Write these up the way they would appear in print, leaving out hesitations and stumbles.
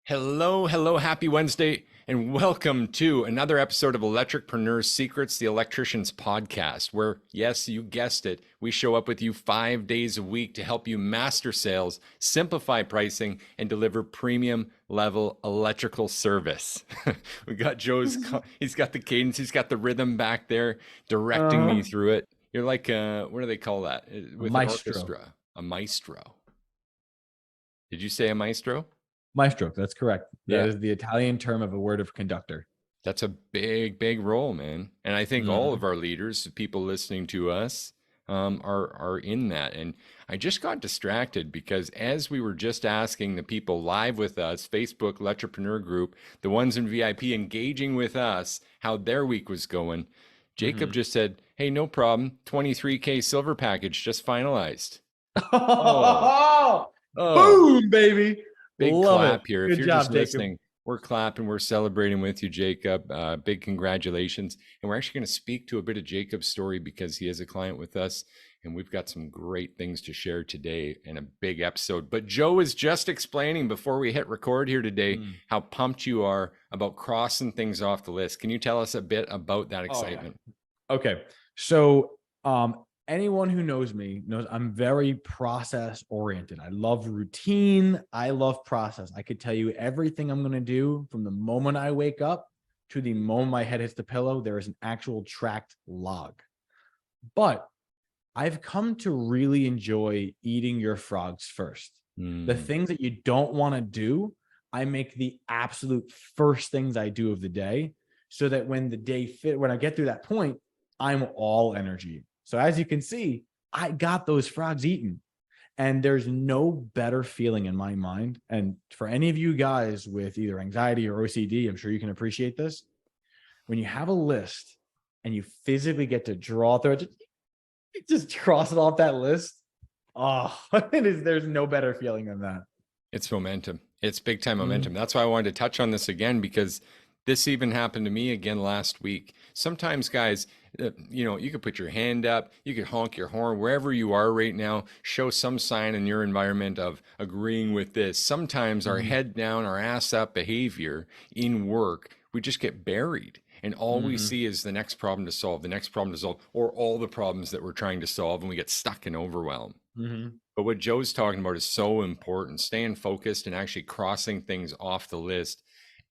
Hello, hello, happy Wednesday, and welcome to another episode of Electricpreneurs Secrets, the Electricians Podcast, where, yes, you guessed it, we show up with you 5 days a week to help you master sales, simplify pricing, and deliver premium level electrical service. We got he's got the cadence, he's got the rhythm back there, directing me Uh-huh. through it. You're like, what do they call that? A With an maestro. orchestra, a maestro. Did you say a maestro? Maestro, that's correct. That Yeah. is the Italian term of a word of conductor. That's a big, big role, man. And I think all Mhm. of our leaders, the people listening to us, are in that. And I just got distracted because as we were just asking the people live with us, Facebook Entrepreneur Group, the ones in VIP engaging with us, how their week was going, Jacob Mhm. just said, "Hey, no problem. 23K silver package just finalized." Oh, oh. Boom, baby. Big Love it. clap here. If Good you're just job, Jacob. listening, we're clapping, we're celebrating with you, Jacob. Big congratulations. And we're actually going to speak to a bit of Jacob's story because he is a client with us. And we've got some great things to share today in a big episode. But Joe is just explaining before we hit record here today Mm. how pumped you are about crossing things off the list. Can you tell us a bit about that Oh yeah. excitement? Okay. So, anyone who knows me knows I'm very process oriented. I love routine. I love process. I could tell you everything I'm going to do from the moment I wake up to the moment my head hits the pillow. There is an actual tracked log. But I've come to really enjoy eating your frogs first. The Mm, things that you don't want to do, I make the absolute first things I do of the day so that when I get through that point, I'm all energy. So as you can see, I got those frogs eaten. And there's no better feeling in my mind. And for any of you guys with either anxiety or OCD, I'm sure you can appreciate this. When you have a list and you physically get to draw through it, just cross it off that list. Oh, there's no better feeling than that. it's momentum. It's big time momentum. Mhm. That's why I wanted to touch on this again because this even happened to me again last week. Sometimes, guys, you could put your hand up, you could honk your horn wherever you are right now, show some sign in your environment of agreeing with this. Sometimes our Mhm. head down, our ass up behavior in work, we just get buried. And all we Mhm. see is the next problem to solve, the next problem to solve, or all the problems that we're trying to solve, and we get stuck in overwhelm. Mhm. But what Joe's talking about is so important, staying focused and actually crossing things off the list.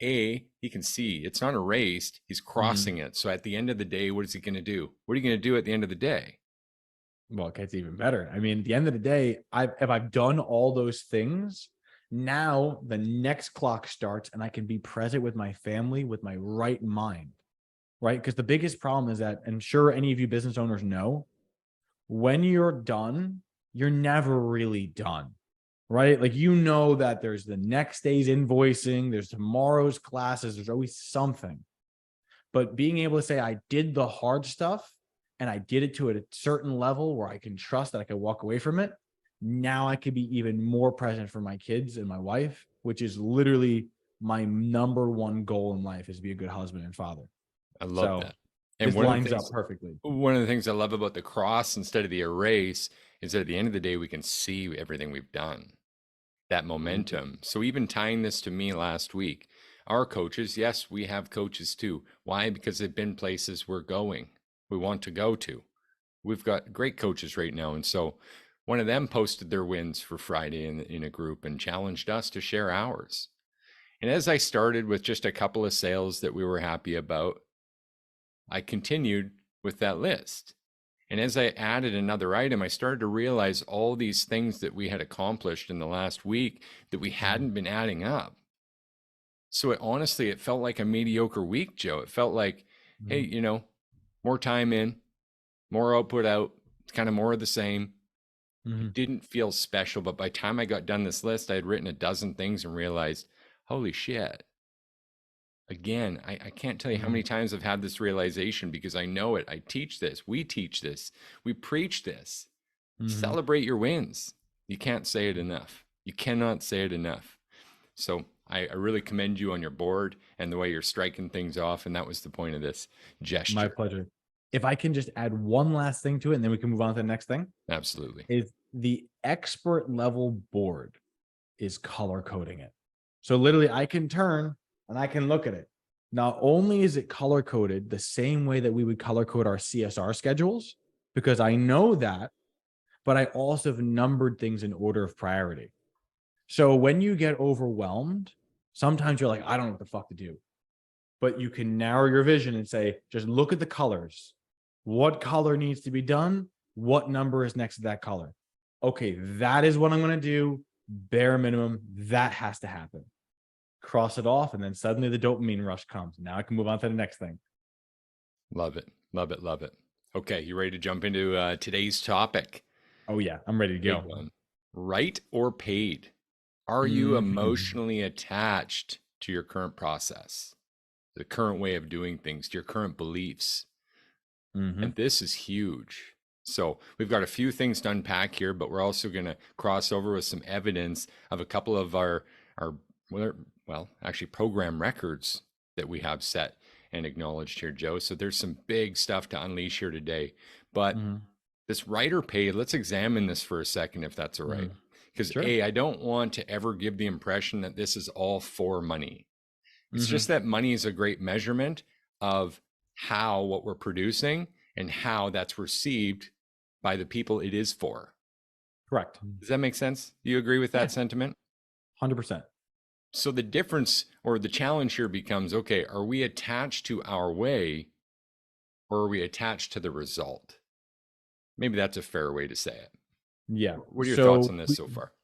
He can see it's not erased, he's Mhm. crossing it. So at the end of the day, what is he going to do? What are you going to do at the end of the day? Well, it gets even better. I mean, at the end of the day, if I've done all those things, now the next clock starts and I can be present with my family with my right mind, right? Because the biggest problem is that, I'm sure any of you business owners know, when you're done, you're never really done, right? Like, you know that there's the next day's invoicing, there's tomorrow's classes, there's always something. But being able to say, I did the hard stuff and I did it to a certain level where I can trust that I can walk away from it. Now I could be even more present for my kids and my wife, which is literally my number one goal in life, is to be a good husband and father. I love So that. And this lines up perfectly. one of the things I love about the cross instead of the erase is that at the end of the day, we can see everything we've done, that Mhm. momentum. So even tying this to me last week, our coaches, yes, we have coaches too. Why? Because they've been places we're going, we want to go to. We've got great coaches right now. And so one of them posted their wins for Friday in a group and challenged us to share ours. And as I started with just a couple of sales that we were happy about, I continued with that list. And as I added another item, I started to realize all these things that we had accomplished in the last week that we Mhm. hadn't been adding up. So it felt like a mediocre week, Joe. It felt like, hey, Mhm. more time in, more output out, it's kind of more of the same. It Mhm. didn't feel special, but by the time I got done this list, I had written a dozen things and realized, holy shit. Again, I can't tell you how many Mhm. times I've had this realization because I know it. I teach this, we teach this, we preach this. Mhm. Celebrate your wins. You can't say it enough. You cannot say it enough. So I really commend you on your board and the way you're striking things off. And that was the point of this My gesture. pleasure. If I can just add one last thing to it, and then we can move on to the next thing, Absolutely. is the expert level board is color coding it. So literally I can turn and I can look at it. Not only is it color coded the same way that we would color code our CSR schedules, because I know that, but I also have numbered things in order of priority. So when you get overwhelmed, sometimes you're like, I don't know what the fuck to do. But you can narrow your vision and say, just look at the colors. What color needs to be done? What number is next to that color? Okay, that is what I'm going to do. Bare minimum, that has to happen. Cross it off, and then suddenly the dopamine rush comes. Now I can move on to the next thing. Love it. Love it. Love it. Okay, you ready to jump into today's topic? Oh, yeah, I'm ready to Big go. one. Right or paid? Are you Mhm. emotionally attached to your current process, the current way of doing things, to your current beliefs? Mhm. And this is huge. So we've got a few things to unpack here, but we're also going to cross over with some evidence of a couple of our well, actually program records that we have set and acknowledged here, Joe. So there's some big stuff to unleash here today. But Mhm. this writer paid, let's examine this for a second, if that's all right. Mhm. Because Sure. A, I don't want to ever give the impression that this is all for money. It's just Mhm. that money is a great measurement of how what we're producing and how that's received by the people it is for. Correct. Does that make sense? Do you agree with Yeah. that sentiment? 100%. So the difference or the challenge here becomes, okay, are we attached to our way or are we attached to the result? Maybe that's a fair way to say it. Yeah. What are your thoughts on this so far?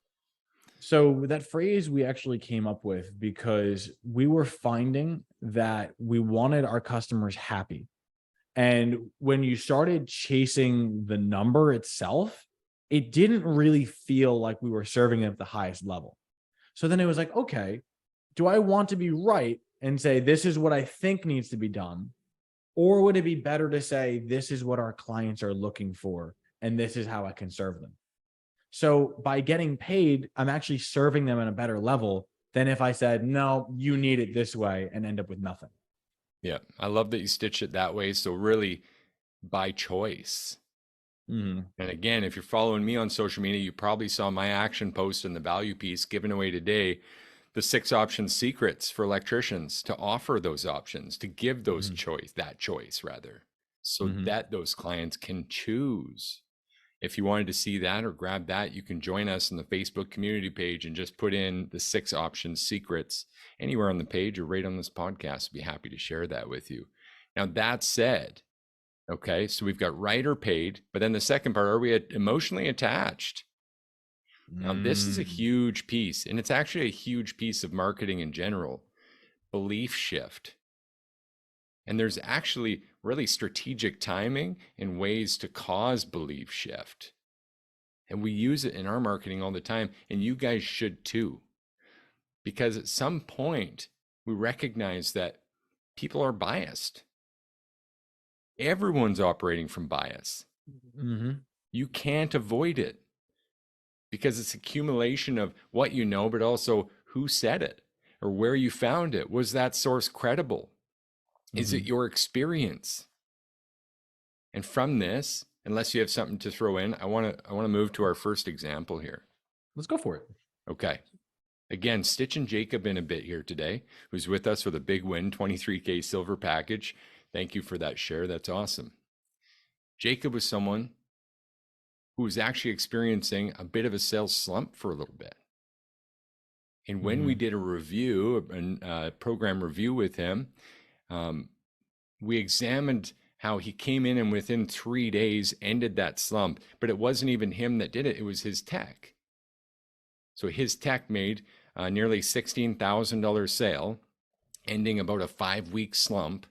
So that phrase we actually came up with because we were finding that we wanted our customers happy. And when you started chasing the number itself, it didn't really feel like we were serving them at the highest level. So then it was like, okay, do I want to be right and say, this is what I think needs to be done? Or would it be better to say, this is what our clients are looking for, and this is how I can serve them? So by getting paid, I'm actually serving them at a better level than if I said, no, you need it this way and end up with nothing. Yeah, I love that you stitched it that way. So really by choice. Mhm. And again, if you're following me on social media, you probably saw my action post in the value piece given away today, the 6 option secrets for electricians to offer those options, to give those Mhm. choice, that choice rather, so Mhm. that those clients can choose. If you wanted to see that or grab that, you can join us in the Facebook community page and just put in the 6 option secrets anywhere on the page or right on this podcast. I'd be happy to share that with you. Now, that said, okay, so we've got right or paid, but then the second part, are we emotionally attached? Now, this is a Mm. huge piece, and it's actually a huge piece of marketing in general, belief shift. And there's actually really strategic timing and ways to cause belief shift. And we use it in our marketing all the time, and you guys should too. Because at some point, we recognize that people are biased. Everyone's operating from bias. Mhm. You can't avoid it because it's accumulation of what you know, but also who said it or where you found it. Was that source credible? Is it Mhm. your experience? And from this, unless you have something to throw in, I want to move to our first example here. Let's go for it. Okay. Again, stitching Jacob in a bit here today, who's with us with a big win, 23K silver package. Thank you for that share. That's awesome. Jacob was someone who was actually experiencing a bit of a sales slump for a little bit. And when we Mhm. did a review, a program review with him, we examined how he came in and within 3 days ended that slump. But it wasn't even him that did it, it was his tech. So his tech made nearly $16,000 sale, ending about a 5-week slump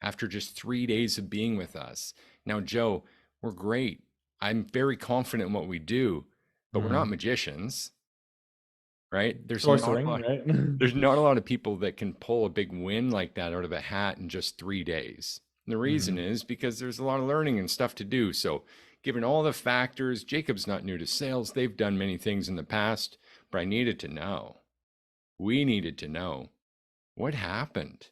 after just 3 days of being with us. Now, Joe, we're great. I'm very confident in what we do, but we're not Mhm. magicians, right? Sorcering, right? There's not a lot of people that can pull a big win like that out of a hat in just 3 days. And the reason Mhm. is because there's a lot of learning and stuff to do. So, given all the factors, Jacob's not new to sales. They've done many things in the past, but I needed to know. We needed to know what happened.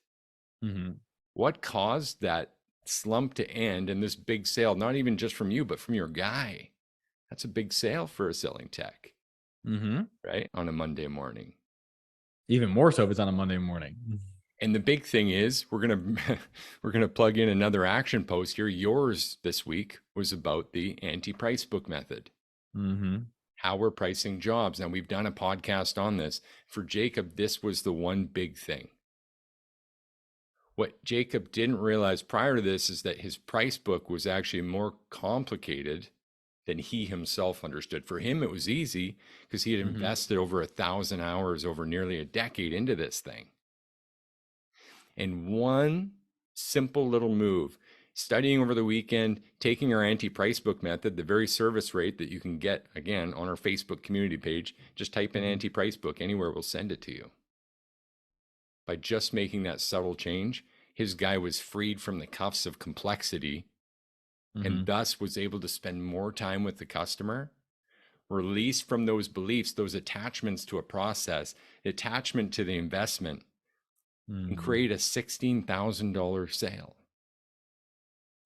Mhm. What caused that slump to end and this big sale, not even just from you, but from your guy? That's a big sale for a selling tech, Mhm. right? On a Monday morning. Even more so if it's on a Monday morning. And the big thing is we're going to we're going to plug in another action post here. Yours this week was about the anti-price book method. Mm-hmm. How we're pricing jobs. Now, we've done a podcast on this. For Jacob, this was the one big thing. What Jacob didn't realize prior to this is that his price book was actually more complicated than he himself understood. For him, it was easy because he had Mm-hmm. invested over 1,000 hours over nearly a decade into this thing. And one simple little move, studying over the weekend, taking our anti-price book method, the very service rate that you can get, again, on our Facebook community page, just type in anti-price book anywhere, we'll send it to you. By just making that subtle change, his guy was freed from the cuffs of complexity and thus was able to spend more time with the customer, released from those beliefs, those attachments to a process, attachment to the investment, and create a $16,000 sale.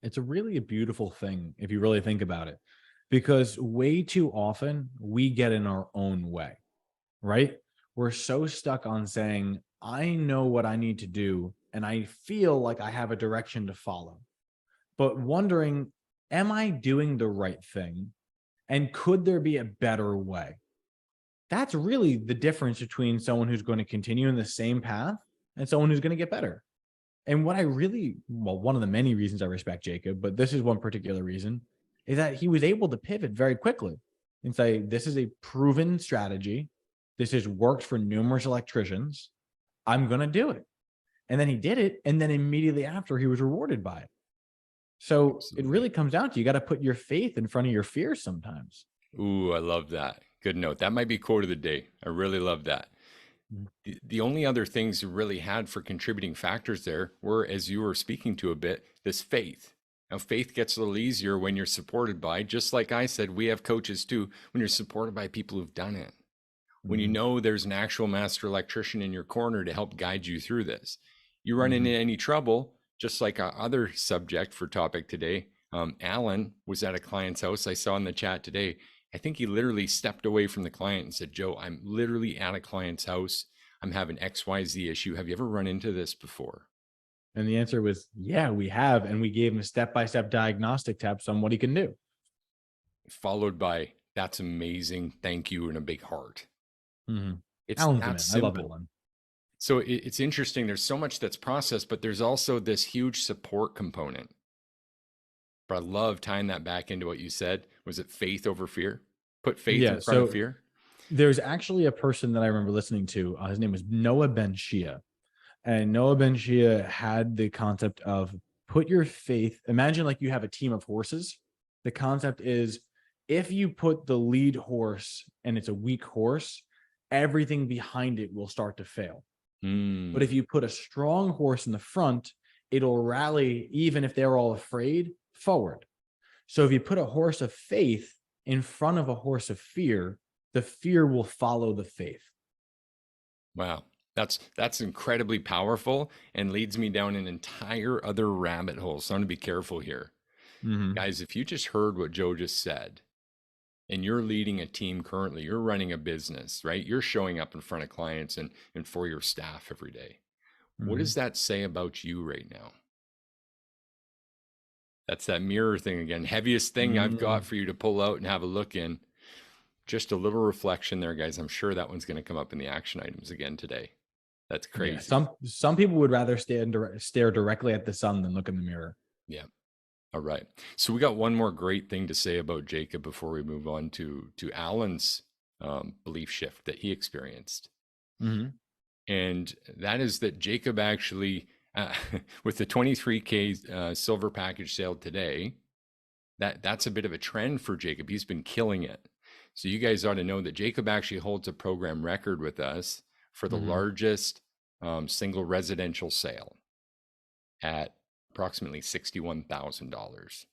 It's a really a beautiful thing if you really think about it, because way too often we get in our own way, right? We're so stuck on saying, I know what I need to do, and I feel like I have a direction to follow, but wondering, am I doing the right thing? And could there be a better way? That's really the difference between someone who's going to continue in the same path and someone who's going to get better. And what I really, well, one of the many reasons I respect Jacob, but this is one particular reason, is that he was able to pivot very quickly and say, this is a proven strategy. This has worked for numerous electricians. I'm going to do it. And then he did it. And then immediately after, he was rewarded by it. So it Absolutely. really comes down to you got to put your faith in front of your fears sometimes. Ooh, I love that. Good note. That might be quote of the day. I really love that. The only other things you really had for contributing factors there were, as you were speaking to a bit, this faith. Now, faith gets a little easier when you're supported by, just like I said, we have coaches too, when you're supported by people who've done it. When you know there's an actual master electrician in your corner to help guide you through this. You run into any trouble, just like our other subject for topic today, Alan was at a client's house. I saw in the chat today. I think he literally stepped away from the client and said, Joe, I'm literally at a client's house. I'm having XYZ issue. Have you ever run into this before? And the answer was, yeah, we have. And we gave him a step-by-step diagnostic tips on what he can do. Followed by, that's amazing. Thank you. And a big heart. It's Alan's the that man. I simple. love Alan. So it's interesting. There's so much that's processed, but there's also this huge support component. But I love tying that back into what you said. Was it faith over fear? Put faith in front of fear? There's actually a person that I remember listening to. His name was Noah Ben Shia. And Noah Ben Shia had the concept of put your faith. Imagine like you have a team of horses. The concept is if you put the lead horse and it's a weak horse, everything behind it will start to fail. But if you put a strong horse in the front, it'll rally even if they're all afraid forward. So if you put a horse of faith in front of a horse of fear, the fear will follow the faith. Wow. That's incredibly powerful and leads me down an entire other rabbit hole. So I'm going to be careful here. Guys, if you just heard what Joe just said, and you're leading a team currently, you're running a business, right? You're showing up in front of clients and for your staff every day. What does that say about you right now? That's that mirror thing again. Heaviest thing I've got for you to pull out and have a look in. Just a little reflection there, guys. I'm sure that one's going to come up in the action items again today. That's crazy. Yeah, some people would rather stare directly at the sun than look in the mirror. Yeah. All right. So we got one more great thing to say about Jacob before we move on to Alan's belief shift that he experienced. And that is that Jacob actually, with the 23K silver package sale today, that's a bit of a trend for Jacob. He's been killing it. So you guys ought to know that Jacob actually holds a program record with us for the largest single residential sale at approximately $61,000.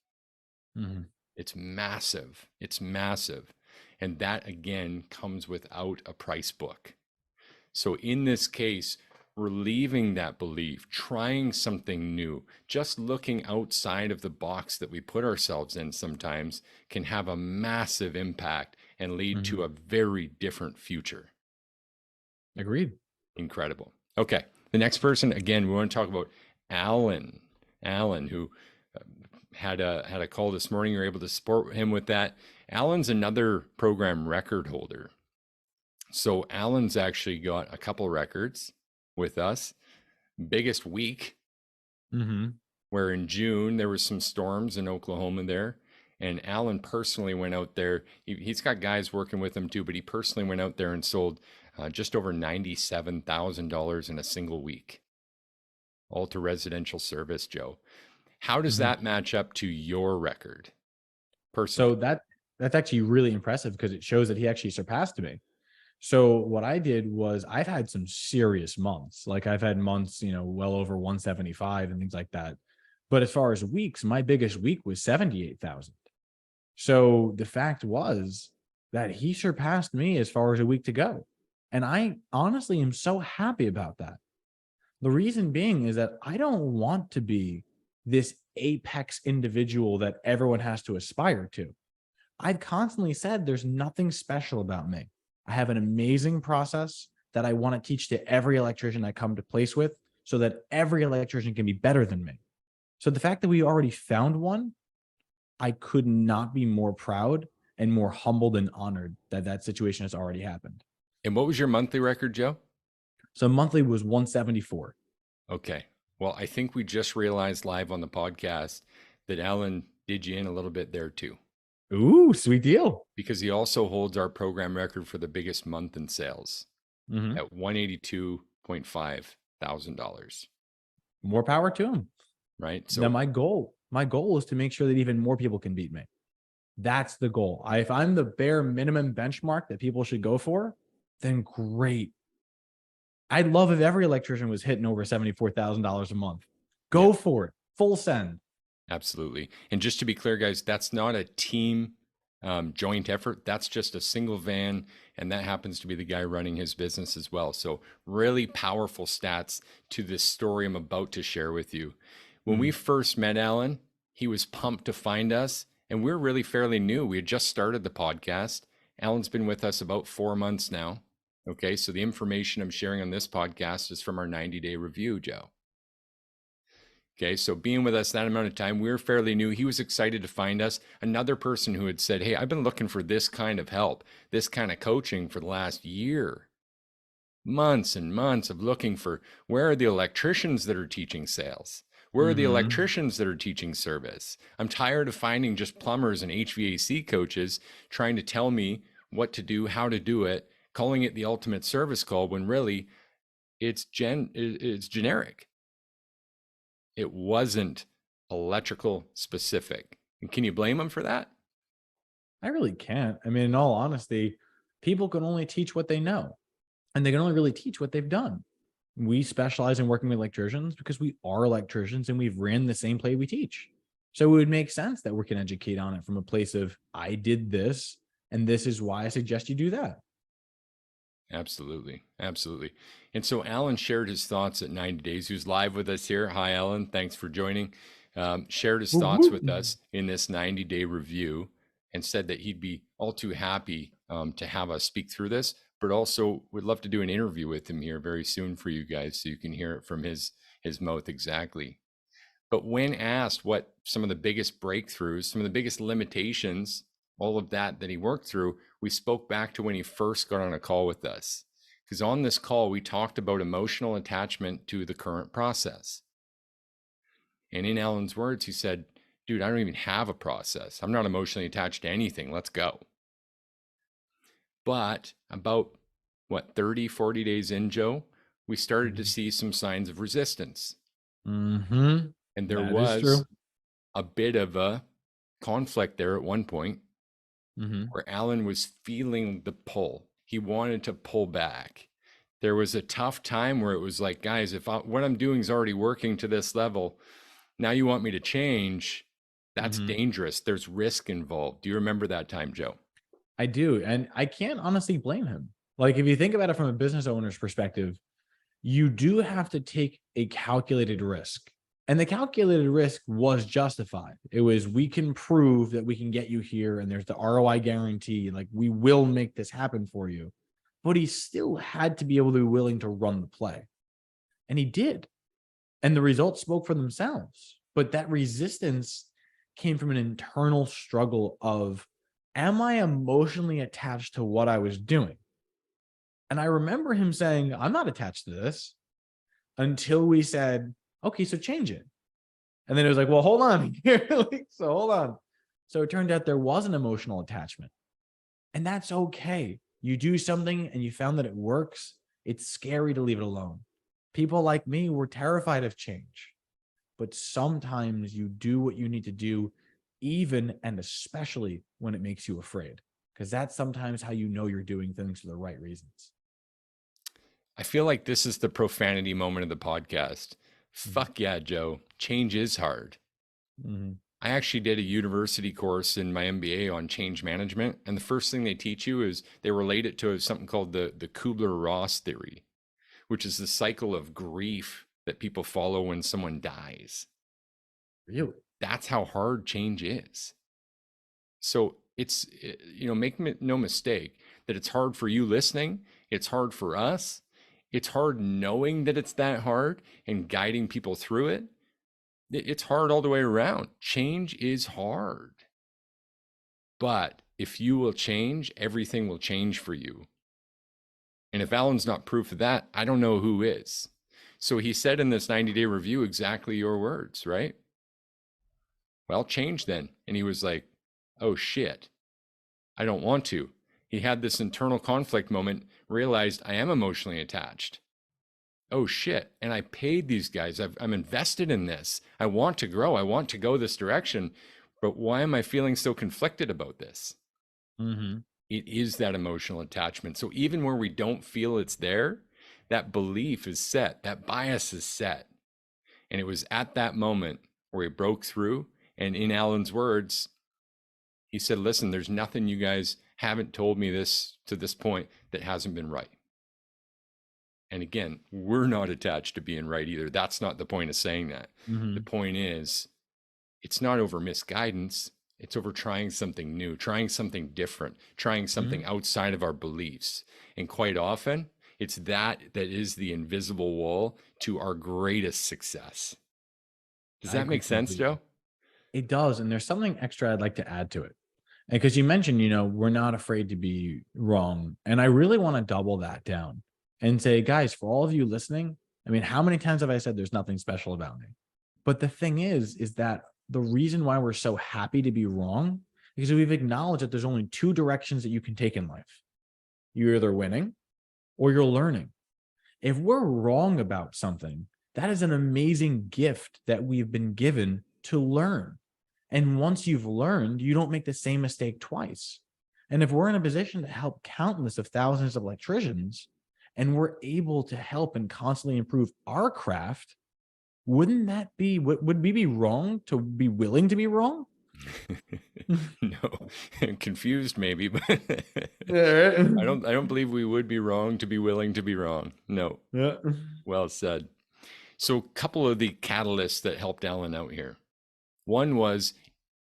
It's massive. It's massive. And that again comes without a price book. So in this case, relieving that belief, trying something new, just looking outside of the box that we put ourselves in sometimes can have a massive impact and lead to a very different future. Agreed. Incredible. Okay. The next person, again, we want to talk about Alan. Alan, who had a call this morning. You're able to support him with that. Alan's another program record holder. So Alan's actually got a couple records with us. Biggest week, where in June there was some storms in Oklahoma there. And Alan personally went out there. He's got guys working with him too, but he personally went out there and sold just over $97,000 in a single week, all to residential service, Joe. How does that match up to your record? Personally? So that's actually really impressive because it shows that he actually surpassed me. So what I did was I've had some serious months. Like I've had months, well over 175 and things like that. But as far as weeks, my biggest week was 78,000. So the fact was that he surpassed me as far as a week to go. And I honestly am so happy about that. The reason being is that I don't want to be this apex individual that everyone has to aspire to. I've constantly said there's nothing special about me. I have an amazing process that I want to teach to every electrician I come to place with so that every electrician can be better than me. So the fact that we already found one, I could not be more proud and more humbled and honored that that situation has already happened. And what was your monthly record, Joe? So monthly was 174. Okay. Well, I think we just realized live on the podcast that Alan did you in a little bit there too. Ooh, sweet deal. Because he also holds our program record for the biggest month in sales at $182.5 thousand. More power to him. Right. So now my goal is to make sure that even more people can beat me. That's the goal. If I'm the bare minimum benchmark that people should go for, then great. I'd love if every electrician was hitting over $74,000 a month. Go for it. Full send. Absolutely. And just to be clear, guys, that's not a team joint effort. That's just a single van. And that happens to be the guy running his business as well. So really powerful stats to this story I'm about to share with you. When we first met Alan, he was pumped to find us. And we're really fairly new. We had just started the podcast. Alan's been with us about 4 months now. Okay. So the information I'm sharing on this podcast is from our 90-day review, Joe. Okay, so being with us that amount of time, we were fairly new. He was excited to find us. Another person who had said, hey, I've been looking for this kind of help, this kind of coaching for the last year. Months and months of looking for where are the electricians that are teaching sales? Where are the electricians that are teaching service? I'm tired of finding just plumbers and HVAC coaches trying to tell me what to do, how to do it, calling it the ultimate service call when really it's generic. It wasn't electrical specific. And can you blame them for that? I really can't. I mean, in all honesty, people can only teach what they know, and they can only really teach what they've done. We specialize in working with electricians because we are electricians and we've ran the same play we teach. So it would make sense that we can educate on it from a place of, I did this, and this is why I suggest you do that. Absolutely. Absolutely. And so Alan shared his thoughts at 90 days. He was live with us here. Hi, Alan. Thanks for joining. Shared his thoughts with us in this 90-day review and said that he'd be all too happy to have us speak through this, but also would love to do an interview with him here very soon for you guys so you can hear it from his mouth exactly. But when asked what some of the biggest breakthroughs, some of the biggest limitations, all of that he worked through, we spoke back to when he first got on a call with us. Because on this call, we talked about emotional attachment to the current process. And in Alan's words, he said, dude, I don't even have a process. I'm not emotionally attached to anything. Let's go. But about 30, 40 days in, Joe, we started to see some signs of resistance. And there was a bit of a conflict there at one point where Alan was feeling the pull. He wanted to pull back. There was a tough time where it was like, guys, if what I'm doing is already working to this level, now you want me to change, that's dangerous. There's risk involved. Do you remember that time, Joe? I do. And I can't honestly blame him. Like, if you think about it from a business owner's perspective, you do have to take a calculated risk. And the calculated risk was justified. It was, we can prove that we can get you here and there's the ROI guarantee. Like, we will make this happen for you. but he still had to be able to be willing to run the play. And he did. And the results spoke for themselves. But that resistance came from an internal struggle of, am I emotionally attached to what I was doing? And I remember him saying, I'm not attached to this, until we said, okay, so change it. And then it was like, well, hold on. So hold on. So it turned out there was an emotional attachment. And that's okay. You do something and you found that it works. It's scary to leave it alone. People like me were terrified of change. But sometimes you do what you need to do, even and especially when it makes you afraid, because that's sometimes how you know you're doing things for the right reasons. I feel like this is the profanity moment of the podcast. Mhm. Fuck yeah, Joe. Change is hard. Mhm. I actually did a university course in my MBA on change management. And the first thing they teach you is they relate it to something called the Kubler-Ross theory, which is the cycle of grief that people follow when someone dies. Really? That's how hard change is. So it's, make no mistake that it's hard for you listening. It's hard for us. It's hard knowing that it's that hard and guiding people through it. It's hard all the way around. Change is hard. But if you will change, everything will change for you. And if Alan's not proof of that, I don't know who is. So he said in this 90-day review exactly your words, right? Well, change then. And he was like, oh shit, I don't want to. He had this internal conflict moment, realized I am emotionally attached. Oh shit. And I paid these guys. I'm invested in this. I want to grow. I want to go this direction. But why am I feeling so conflicted about this? Mm-hmm. It is that emotional attachment. So even where we don't feel it's there, that belief is set, that bias is set. And it was at that moment where he broke through. And in Alan's words, he said, listen, there's nothing you guys haven't told me this to this point that hasn't been right. And again, we're not attached to being right either. That's not the point of saying that. Mm-hmm. The point is, it's not over misguidance. It's over trying something new, trying something different, trying something outside of our beliefs. And quite often, it's that is the invisible wall to our greatest success. Does I that agree make sense, completely. Joe? It does. And there's something extra I'd like to add to it. And because you mentioned, we're not afraid to be wrong. And I really want to double that down and say, guys, for all of you listening, I mean, how many times have I said there's nothing special about me? But the thing is that the reason why we're so happy to be wrong is because we've acknowledged that there's only two directions that you can take in life. You're either winning or you're learning. If we're wrong about something, that is an amazing gift that we've been given to learn. And once you've learned, you don't make the same mistake twice. And if we're in a position to help countless of thousands of electricians, and we're able to help and constantly improve our craft, wouldn't that be, would we be wrong to be willing to be wrong? No, confused maybe, but Yeah. I don't believe we would be wrong to be willing to be wrong. No. Yeah. Well said. So a couple of the catalysts that helped Alan out here. One was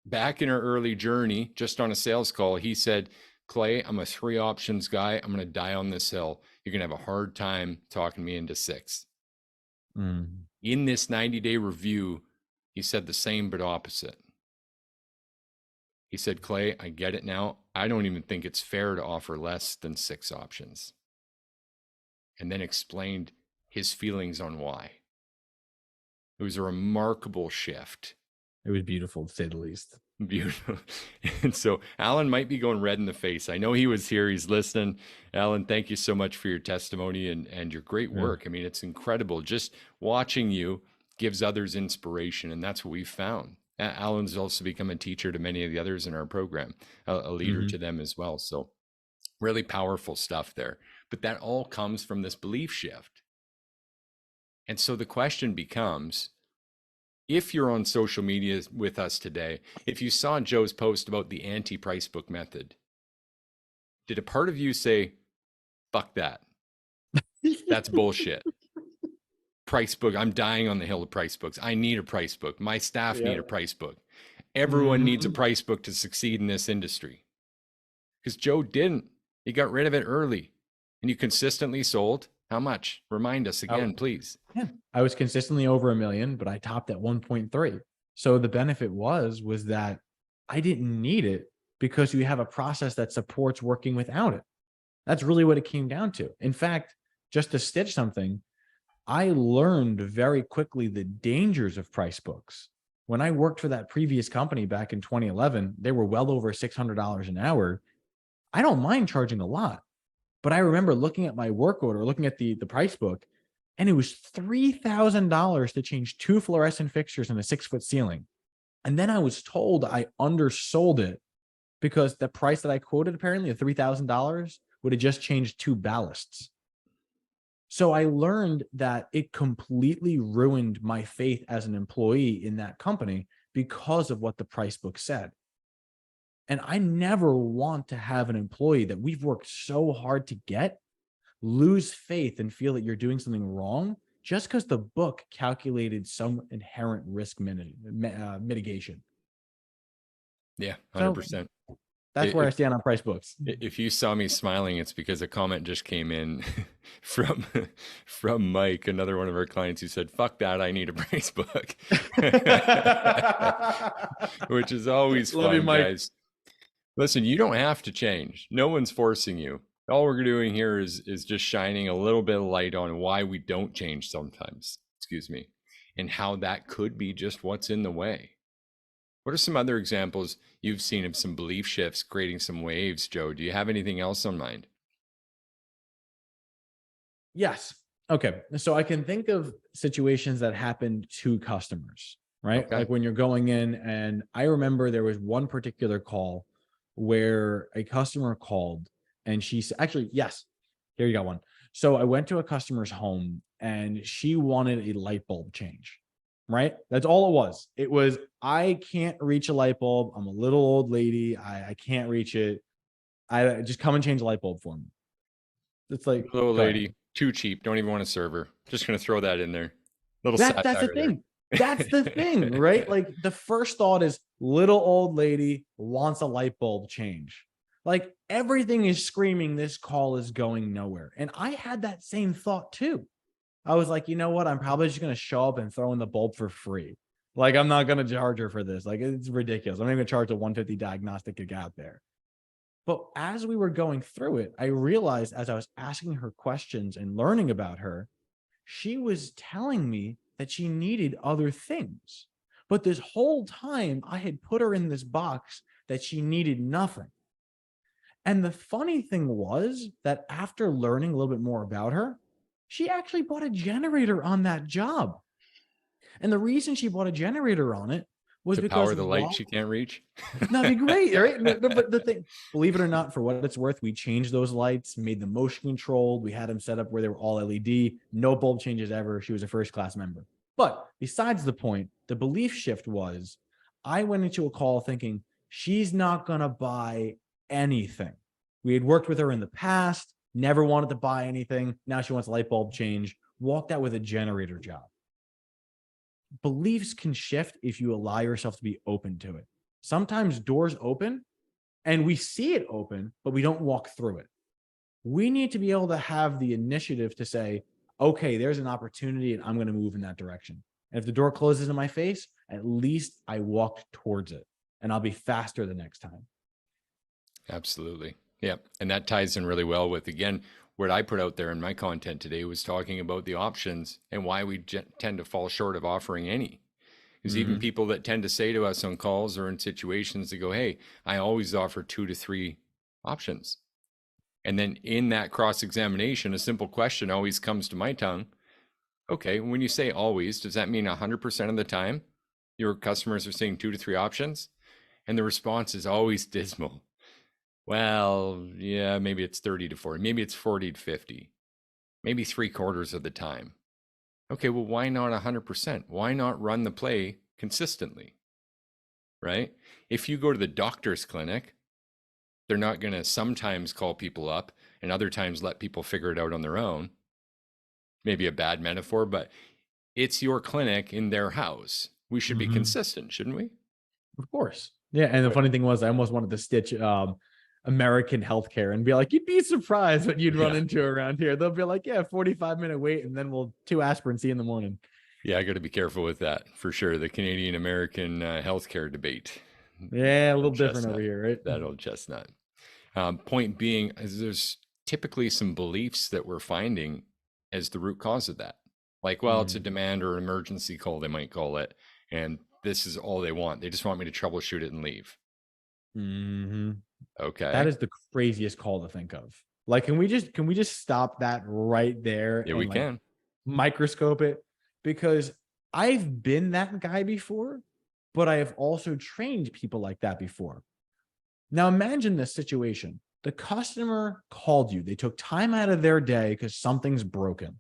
back in our early journey, just on a sales call, he said, Clay, I'm a 3 options guy. I'm going to die on this hill. You're going to have a hard time talking me into 6. In this 90-day review, he said the same but opposite. He said, Clay, I get it now. I don't even think it's fair to offer less than 6 options. And then explained his feelings on why. It was a remarkable shift. It was beautiful, to say the least. Beautiful. And so Alan might be going red in the face. I know he was here. He's listening. Alan, thank you so much for your testimony and your great work. I mean, it's incredible. Just watching you gives others inspiration. And that's what we've found. Alan's also become a teacher to many of the others in our program, a leader to them as well. So really powerful stuff there. But that all comes from this belief shift. And so the question becomes, if you're on social media with us today, if you saw Joe's post about the anti-price book method, did a part of you say, fuck that? That's bullshit. Price book. I'm dying on the hill of price books. I need a price book. My staff need a price book. Everyone needs a price book to succeed in this industry. Because Joe didn't. He got rid of it early. And you consistently sold how much? Remind us I, again, please. yeah, I was consistently over 1 million, but I topped at 1.3. So the benefit was that I didn't need it because you have a process that supports working without it. That's really what it came down to. In fact, just to stitch something, I learned very quickly the dangers of price books. When I worked for that previous company back in 2011, they were well over $600 an hour. I don't mind charging a lot, but I remember looking at my work order, looking at the price book, and it was $3,000 to change two fluorescent fixtures and a 6-foot ceiling. And then I was told I undersold it because the price that I quoted, apparently, of $3,000, would have just changed two ballasts. So I learned that it completely ruined my faith as an employee in that company because of what the price book said. And I never want to have an employee that we've worked so hard to get lose faith and feel that you're doing something wrong just because the book calculated some inherent risk mitigation. Yeah, So 100%. that's where I stand on price books. If you saw me smiling, it's because a comment just came in from from Mike, another one of our clients, who said, "Fuck that, I need a price book," which is always Love fun, you, Mike. guys. Listen, you don't have to change. No one's forcing you. All we're doing here is just shining a little bit of light on why we don't change sometimes. Excuse me, and how that could be just what's in the way. What are some other examples you've seen of some belief shifts creating some waves, Joe? Do you have anything else on mind? Yes. Okay. So I can think of situations that happened to customers, right? Okay. Like when you're going in, and I remember there was one particular call where a customer called and she said, actually, yes, here you got one. So I went to a customer's home and she wanted a light bulb change, right? That's all it was. It was, I can't reach a light bulb. I'm a little old lady. I can't reach it. I just come and change the light bulb for me. It's like, Little go ahead. lady, too cheap. Don't even want to serve her. Just going to throw that in there. Little That's the satire there. thing. That's the thing, right? Like the first thought is little old lady wants a light bulb change. Like everything is screaming this call is going nowhere. And I had that same thought too. I was like, you know what? I'm probably just going to show up and throw in the bulb for free. Like I'm not going to charge her for this. Like it's ridiculous. I'm not even going to charge a 150 diagnostic to get out there. But as we were going through it, I realized as I was asking her questions and learning about her, she was telling me that she needed other things. But this whole time, I had put her in this box that she needed nothing. And the funny thing was that after learning a little bit more about her, she actually bought a generator on that job. And the reason she bought a generator on it was To because power the light she can't reach. that'd be great, right? But the thing, believe it or not, for what it's worth, we changed those lights, made them motion controlled. We had them set up where they were all LED, no bulb changes ever. She was a first class member. But besides the point, the belief shift was I went into a call thinking she's not going to buy anything. We had worked with her in the past, never wanted to buy anything. Now she wants a light bulb change, walked out with a generator job. Beliefs can shift if you allow yourself to be open to it. Sometimes doors open and we see it open, but we don't walk through it. We need to be able to have the initiative to say, okay, there's an opportunity and I'm going to move in that direction. And if the door closes in my face, at least I walked towards it and I'll be faster the next time. Absolutely. Yeah. And that ties in really well with, again, what I put out there in my content today was talking about the options and why we tend to fall short of offering any. Because even people that tend to say to us on calls or in situations to go, hey, I always offer 2 to 3 options. And then in that cross-examination, a simple question always comes to my tongue. Okay, when you say always, does that mean 100% of the time your customers are saying 2 to 3 options? And the response is always dismal. Well, yeah, maybe it's 30 to 40, maybe it's 40 to 50, maybe 3/4 of the time. Okay, well, why not 100%? Why not run the play consistently, right? If you go to the doctor's clinic, they're not going to sometimes call people up and other times let people figure it out on their own. Maybe a bad metaphor, but it's your clinic in their house. We should be consistent, shouldn't we? Of course. Yeah. And the funny thing was, I almost wanted to stitch American healthcare and be like, you'd be surprised what you'd run Yeah. into around here. They'll be like, yeah, 45-minute wait, and then we'll 2 aspirin, see you in the morning. Yeah, I got to be careful with that for sure. The Canadian American healthcare debate. Yeah, a little different over Chestnut. here, right? That old chestnut. Point being, is there's typically some beliefs that we're finding as the root cause of that. Like, well, it's a demand or emergency call, they might call it. And this is all they want. They just want me to troubleshoot it and leave. Mm-hmm. Okay. That is the craziest call to think of. Like, can we just stop that right there? Yeah, and we like can. microscope it? Because I've been that guy before, but I have also trained people like that before. Now imagine this situation. The customer called you. They took time out of their day because something's broken.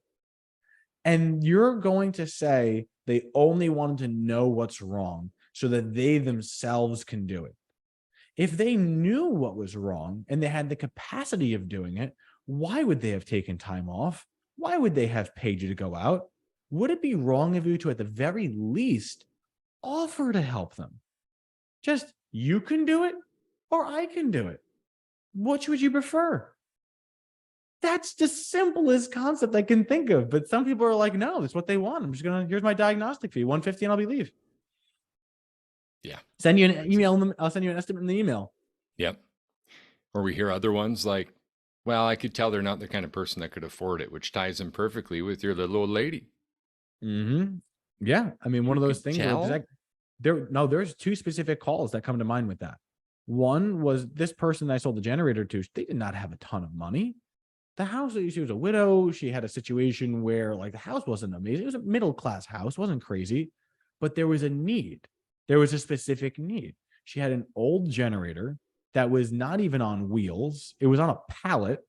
And you're going to say they only wanted to know what's wrong so that they themselves can do it. If they knew what was wrong and they had the capacity of doing it, why would they have taken time off? Why would they have paid you to go out? Would it be wrong of you to, at the very least, offer to help them? Just, you can do it or I can do it. Which would you prefer? That's the simplest concept I can think of. But some people are like, no, that's what they want. I'm just here's my diagnostic fee, $150, and I'll be leave. Yeah. Send you an email. I'll send you an estimate in the email. Yep. Or we hear other ones like, well, I could tell they're not the kind of person that could afford it, which ties in perfectly with your little old lady. Mm-hmm. Yeah. I mean, one of those things where there's 2 specific calls that come to mind with that. One was this person I sold the generator to, they did not have a ton of money. The house, she was a widow. She had a situation where like the house wasn't amazing. It was a middle-class house, wasn't crazy, but there was a need. There was a specific need. She had an old generator that was not even on wheels. It was on a pallet,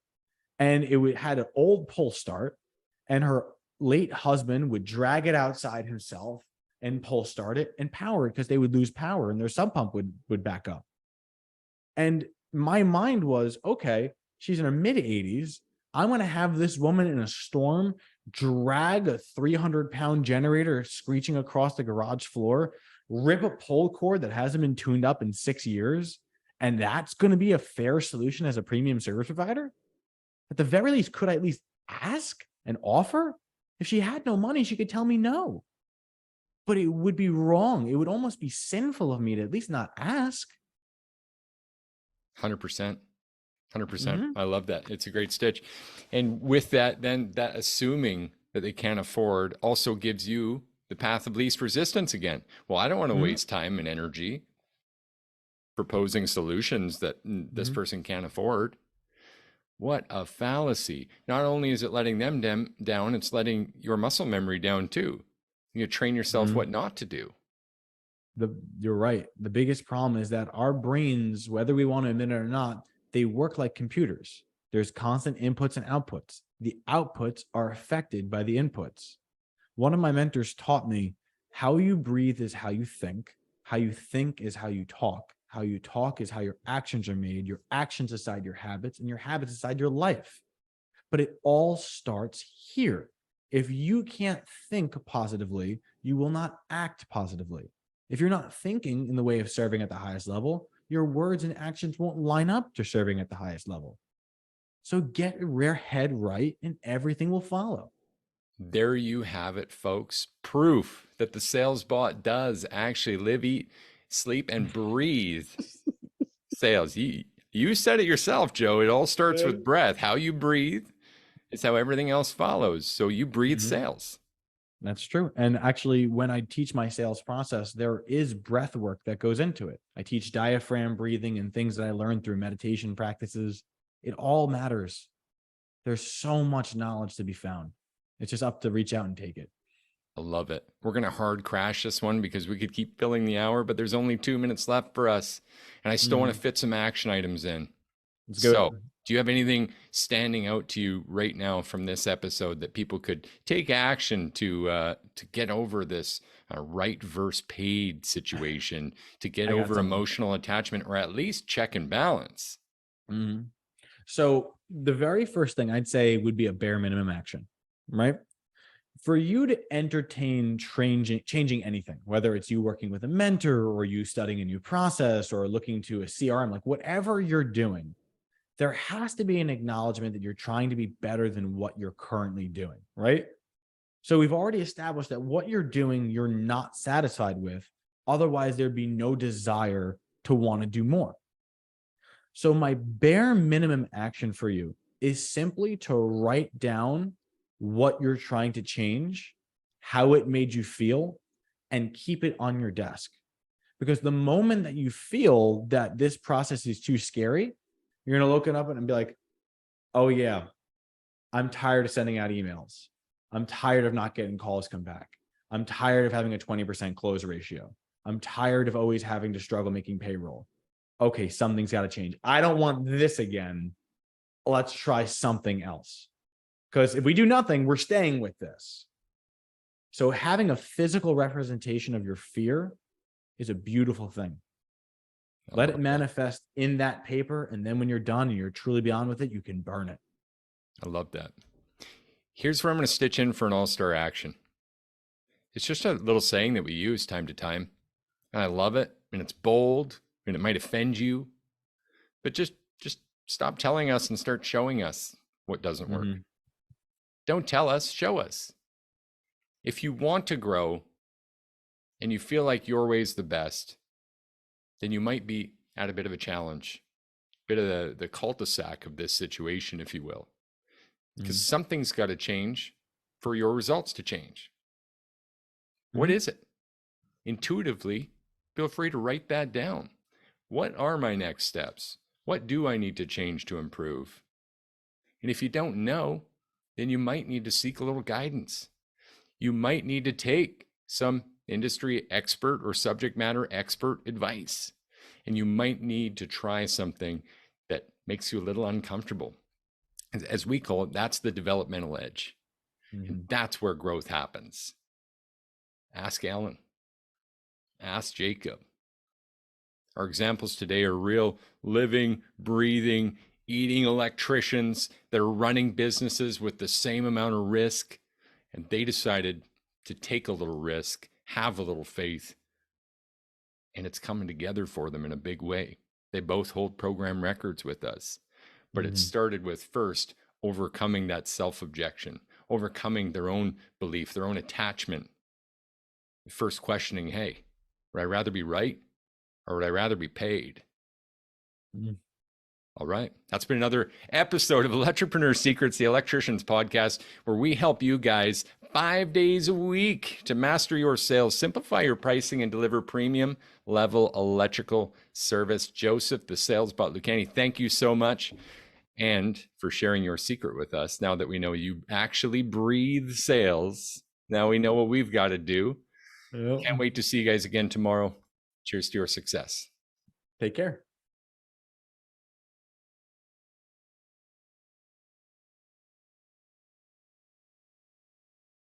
and it had an old pull start, and her late husband would drag it outside himself and pull start it and power it because they would lose power and their sump pump would back up. And my mind was, okay, she's in her mid 80s. I'm going to have this woman in a storm drag a 300-pound generator screeching across the garage floor, rip a pull cord that hasn't been tuned up in 6 years. And that's going to be a fair solution as a premium service provider? At the very least, could I at least ask and offer? If she had no money, she could tell me no. But it would be wrong. It would almost be sinful of me to at least not ask. 100%. 100%. I love that. It's a great stitch. And with that, then that assuming that they can't afford also gives you the path of least resistance again. Well, I don't want to waste time and energy proposing solutions that this person can't afford. What a fallacy. Not only is it letting them down, it's letting your muscle memory down too. You train yourself what not to do. You're right. The biggest problem is that our brains, whether we want to admit it or not, they work like computers. There's constant inputs and outputs. The outputs are affected by the inputs. One of my mentors taught me how you breathe is how you think is how you talk is how your actions are made, your actions decide your habits, and your habits decide your life. But it all starts here. If you can't think positively, you will not act positively. If you're not thinking in the way of serving at the highest level, your words and actions won't line up to serving at the highest level. So get your head right and everything will follow. There you have it, folks. Proof that the sales bot does actually live, eat, sleep, and breathe sales. You said it yourself, Joe. It all starts with breath. How you breathe is how everything else follows. So you breathe sales. That's true. And actually, when I teach my sales process, there is breath work that goes into it. I teach diaphragm breathing and things that I learned through meditation practices. It all matters. There's so much knowledge to be found. It's just up to reach out and take it. I love it. We're going to hard crash this one because we could keep filling the hour, but there's only 2 minutes left for us. And I still want to fit some action items in. Let's go. So do you have anything standing out to you right now from this episode that people could take action to get over this right versus paid situation, to get over emotional attachment, or at least check and balance? So the very first thing I'd say would be a bare minimum action, right? For you to entertain changing anything, whether it's you working with a mentor or you studying a new process or looking to a CRM, like whatever you're doing, there has to be an acknowledgement that you're trying to be better than what you're currently doing, right? So we've already established that what you're doing, you're not satisfied with. Otherwise, there'd be no desire to want to do more. So my bare minimum action for you is simply to write down what you're trying to change, how it made you feel, and keep it on your desk. Because the moment that you feel that this process is too scary, you're going to look it up and be like, oh yeah, I'm tired of sending out emails. I'm tired of not getting calls come back. I'm tired of having a 20% close ratio. I'm tired of always having to struggle making payroll. Okay, something's got to change. I don't want this again. Let's try something else. Because if we do nothing, we're staying with this. So having a physical representation of your fear is a beautiful thing. Let it manifest in that paper. And then when you're done and you're truly beyond with it, you can burn it. I love that. Here's where I'm going to stitch in for an all-star action. It's just a little saying that we use time to time. And I love it. And it's bold and it might offend you, but just stop telling us and start showing us what doesn't work. Don't tell us, show us. If you want to grow and you feel like your way is the best, then you might be at a bit of a challenge, a bit of the cul-de-sac of this situation, if you will, because something's got to change for your results to change. What is it? Intuitively, feel free to write that down. What are my next steps? What do I need to change to improve? And if you don't know, then you might need to seek a little guidance. You might need to take some industry expert or subject matter expert advice. And you might need to try something that makes you a little uncomfortable. As we call it, that's the developmental edge. And that's where growth happens. Ask Alan. Ask Jacob. Our examples today are real, living, breathing, eating electricians that are running businesses with the same amount of risk. And they decided to take a little risk, have a little faith, and it's coming together for them in a big way. They both hold program records with us, but it started with first overcoming that self-objection, overcoming their own belief, their own attachment. First questioning, hey, would I rather be right or would I rather be paid? All right. That's been another episode of Electrepreneur Secrets, the Electricians Podcast, where we help you guys 5 days a week to master your sales, simplify your pricing, and deliver premium level electrical service. Joseph, the sales bot Lucchini, thank you so much. And for sharing your secret with us. Now that we know you actually breathe sales, now we know what we've got to do. Can't wait to see you guys again tomorrow. Cheers to your success. Take care.